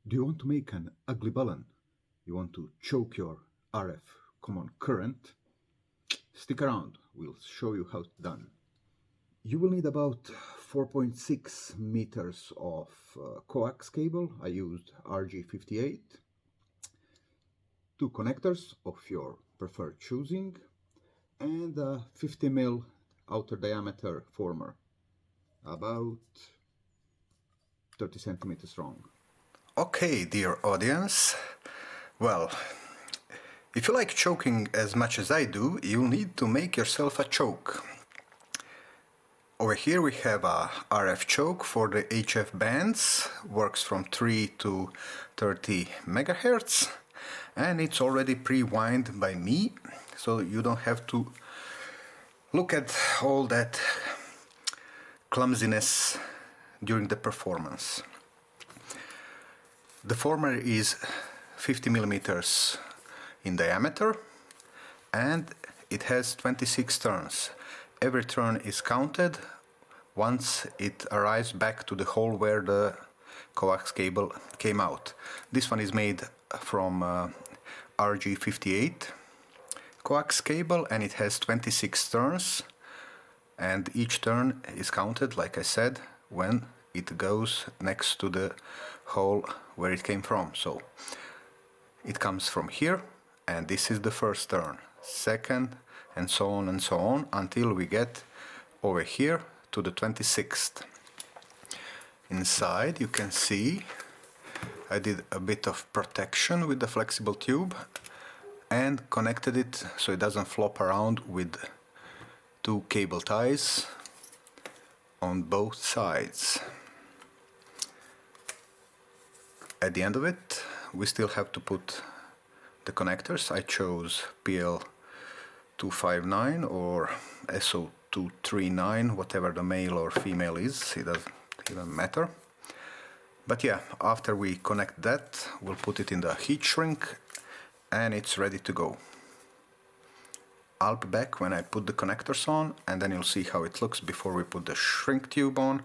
Do you want to make an ugly balun? You want to choke your RF common current? Stick around, we'll show you how it's done. You will need about 4.6 meters of coax cable. I used RG58. 2 connectors of your preferred choosing, and a 50 mm outer diameter former, about 30 centimeters long. Okay, dear audience, well, if you like choking as much as I do, you'll need to make yourself a choke. Over here we have a RF choke for the HF bands, works from 3 to 30 megahertz, and it's already pre-wind by me, so you don't have to look at all that clumsiness during the performance. The former is 50 millimeters in diameter and it has 26 turns. Every turn is counted once it arrives back to the hole where the coax cable came out. This one is made from RG58 coax cable and it has 26 turns, and each turn is counted, like I said, when it goes next to the hole where it came from. So it comes from here, and this is the first turn, second, and so on until we get over here to the 26th. Inside you can see I did a bit of protection with the flexible tube and connected it so it doesn't flop around with 2 cable ties on both sides. At the end of it, we still have to put the connectors. I chose PL259 or SO239, whatever the male or female is, it doesn't even matter. But yeah, after we connect that, we'll put it in the heat shrink and it's ready to go. I'll be back when I put the connectors on, and then you'll see how it looks before we put the shrink tube on,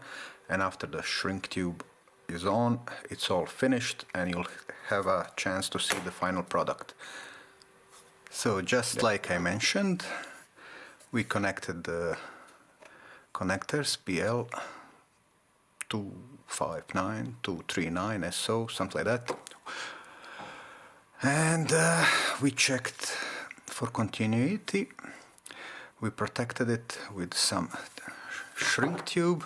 and after the shrink tube is on, it's all finished and you'll have a chance to see the final product. So just like I mentioned, we connected the connectors PL259, 239, SO, something like that. And we checked for continuity. We protected it with some shrink tube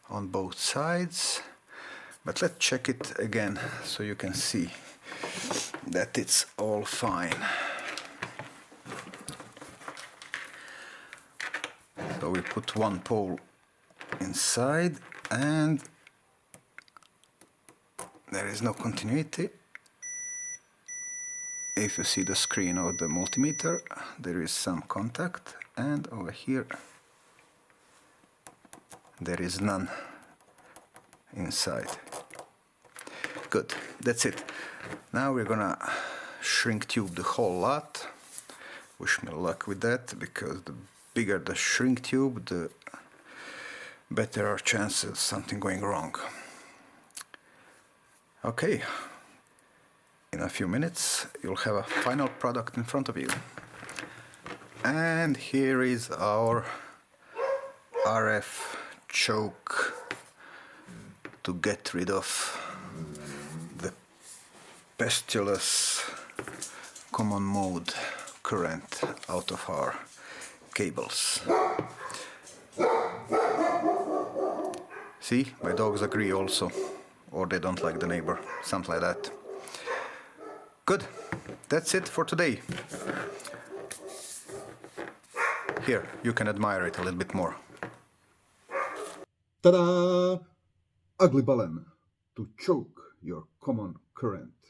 on both sides. But let's check it again so you can see that it's all fine. So we put one pole inside and there is no continuity. If you see the screen of the multimeter, there is some contact, and over here there is none inside. Good, that's it. Now we're gonna shrink tube the whole lot. Wish me luck with that, because the bigger the shrink tube, the better our chances of something going wrong. Okay, in a few minutes you'll have a final product in front of you. And here is our RF choke to get rid of the pestilous common mode current out of our cables. See, my dogs agree also, or they don't like the neighbor, something like that. Good, that's it for today. Here, you can admire it a little bit more. Ta-da! Ugly balun to choke your common current.